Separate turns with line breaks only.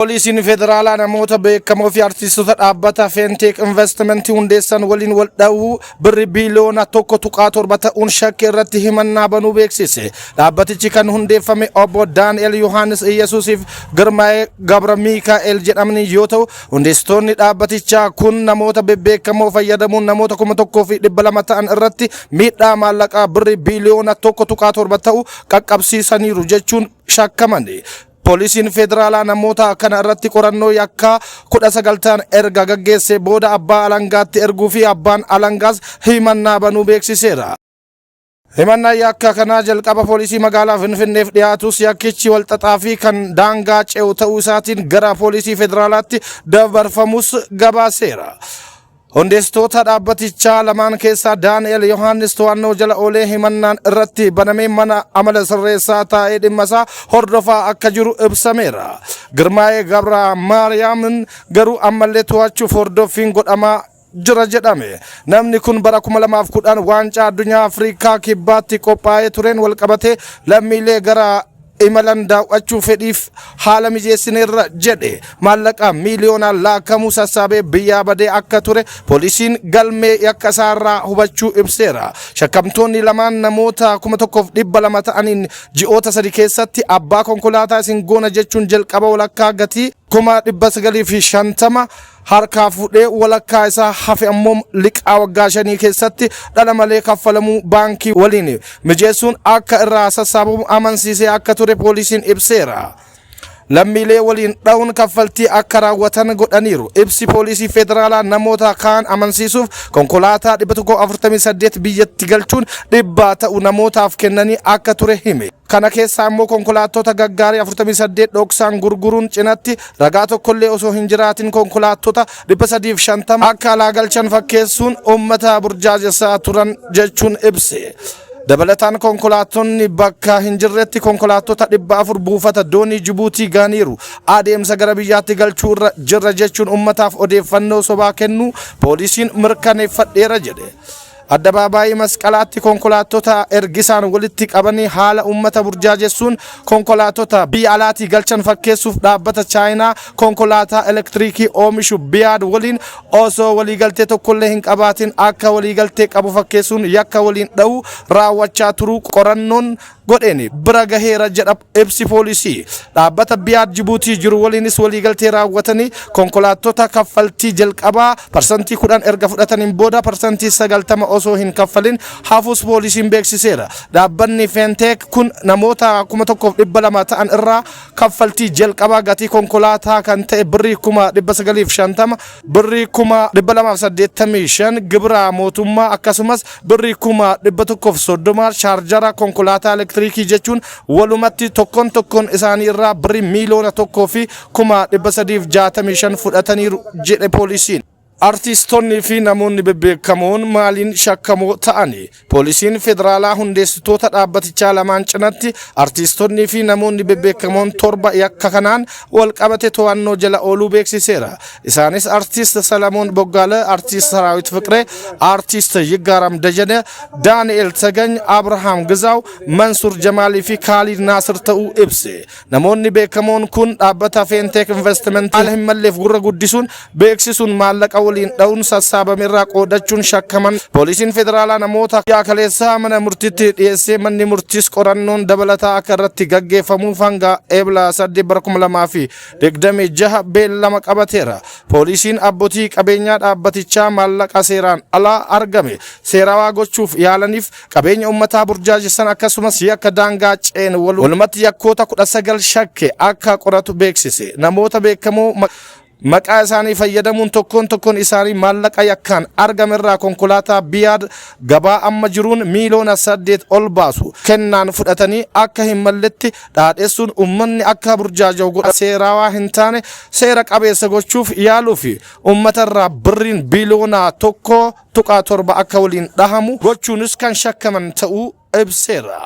Poolisiin federaalaa namoota beekamoo fi artistoota dhaabbata Fenteek Investmentii hundeessan waliin wal dhahuu birri biiliyoona 1.7 ta'uun shakkii irratti himannaa banuu beeksise. Dhaabbatichi kan hundeeffame obbo Daani'el Yohaannis Iyyesuusiif Girmaa'ee Gabra Miikaa'el jedhamanii yoo ta'u, hundeessitoonni dhaabbatichaa kun namoota beekamoo fayyadamuun namoota 1,200 ta'an irratti miidhaa maallaqaa birri biiliyoona 1.7 ta'u qaqqabsiisaniiru jechuun shakkaman. Poolisiin federaalaa namoota kana irratti qorannoo yakkaa 19 erga gaggeesse booda abbaa alangaatti erguu fi abbaan alangaas himannaa banuu beeksiseera. Himannaa yakka kanaa jalqaba poolisii magaalaa Finfinneef dhiyaatus yakkichi walxaxaa fi kan daangaa ce'u ta'uu isaatiin gara poolisii federaalaatti dabarfamus gabaaseera. Hundeessitoota dhaabbatichaa lamaan keessaa Daani'el Yohaannis to'annoo jala oolee himannaan irratti banamee mana amala sirreessaa taa'ee dhimma isaa hordofaa akka jiru ibsameera. Girmaa'ee Gabra Maariyaamin garuu ammallee to'achuuf hordoffiin godhamaa jira jedhame. Namni kun bara 2010 waancaa addunyaa Afrikaa kibbaatti qophaa'ee tureen walqabatee lammiilee gara imalan daawwachuu fedhiif haala mijeessineerra jedhe maallaqa miiliyoonaan lakkaa'amu sassaabee biyyaa badee akka ture poolisiin galmee yakka isaarraa hubachuu ibseera. Shakkamtoonni lamaan namoota 1,200 ta'aniin ji'oota 3 keessatti abbaa konkolaataa isin goona jechuun jalqaba walakkaa gatii 950 harkaa fuudhee walakkaa isaa hafe ammoo liqaa waggaa 5 keessatti dhala malee kaffalamuu baankii waliin mijeessuun akka irraa sassaabamu amansiisee akka ture poolisiin ibseera. Lammiilee waliin dha'uun kaffaltii akka raawwatan godhaniiru. Ibsi poolisii federaalaa namoota kaan amansiisuuf konkolaataa 148 biyyatti galchuun dhibbaa ta'u namootaaf kennanii akka ture hime. Kana keessaa immoo konkolaattota gaggaarii 48 dhoksaan gurguruun cinatti ragaa tokkollee osoo hin jiraatin konkolaattota 350 akka alaa galchan fakkeessuun uummata burjaajessaa turan jechuun ibse. Dabalataan konkolaattonni bakka hin jirretti konkolaattota 400 buufata doonii Jibuutii gaaniiru adeemsa gara biyyaatti galchuu irra jirra jechuun uummataaf odeeffannoo sobaa kennuu poolisiin mirkaneeffadheera jedhe. Addabaabaayii masqalaatti konkolaattota ergisaan walitti qabanii haala uummata burjaajessuun konkolaattota biyya alaatii galchan fakkeessuuf dhaabbata Chaayinaa konkolaataa elektiriikii oomishu biyaad waliin osoo waliigaltee tokkollee hin qabaatin akka waliigaltee qabu fakkeessuun yakka waliin dha'uu raawwachaa turuu qorannoon godheen bira gaheera jedha ibsi poolisii. Dhaabbata biyaad Jibuutii jiru waliinis waliigaltee raawwatanii konkolaattota kaffaltii jalqabaa parsantii 10 erga fudhataniin booda parsantii 90 osoo hin kaffalin hafuus poolisiin beeksiseera. Dhaabbanni Fenteek kun namoota 1,200 ta'an irraa kaffaltii jalqabaa gatii konkolaataa kan ta'e birrii 950 birrii 285 gibira mootummaa akkasumas birrii 130 shaarjara konkolaataa elektiriikii jechuun walumatti tokkoon isaanii irraa birrii miiliyoona 1 fi 365 fudhataniiru jedhe poolisiin. Artistoonni fi namoonni beekamoon maaliin shakkamoo ta'ani? Poolisiin federaalaa hundeessitoota dhaabbatichaa lamaan cinatti artistoonni fi namoonni beekamoon 7 yakka kanaan wal qabate to'annoo jala ooluu beeksiseera. Isaanis artist Salamoon Boggaale, artist Saraawit Fiqiree, artist Yigaaram Dajane, Daani'el Tagany, Abrahaam Gizaaw, Mansuur Jamaalii fi Kaalid Naasir ta'uu ibse. Namoonni beekamoon kun dhaabbata Fenteek Investmentii haala hin malleef gurra guddisuun beeksisuun maallaqa waliin dha'uun sassaabamirraa qoodachuun shakkaman. Poolisiin federaalaa namoota yaakaleessaa mana murtiitti dhiyeessee manni murtiis qorannoon dabalataa akka irratti gaggeeffamuuf hanga eebla 8/2026 beellama qabateera. Poolisiin abbootii qabeenyaa dhaabbatichaa maallaqa seeraan alaa argame seerawaa gochuuf yaalaniif qabeenya uummataa burjaajessan akkasumas yakka daangaa ce'een walumatti yakkoota 19 shakke akka qoratu beeksise. Namoota beekamoo maqaa isaanii fayyadamuun tokkoon isaanii maallaqa yakkaan argamerraa konkolaataa biyaad gabaa amma jiruun miiliyoona 8 ol baasu kennaan fudhatanii akka hin malletti dhaadheessuun uummanni akka burjaaja'u godha seerawaa hin taane seera qabeessa gochuuf yaaluu fi uummatarraa birriin biiliyoona 1.7 akka waliin dhahamu gochuunis kan shakkaman ta'uu ibseera.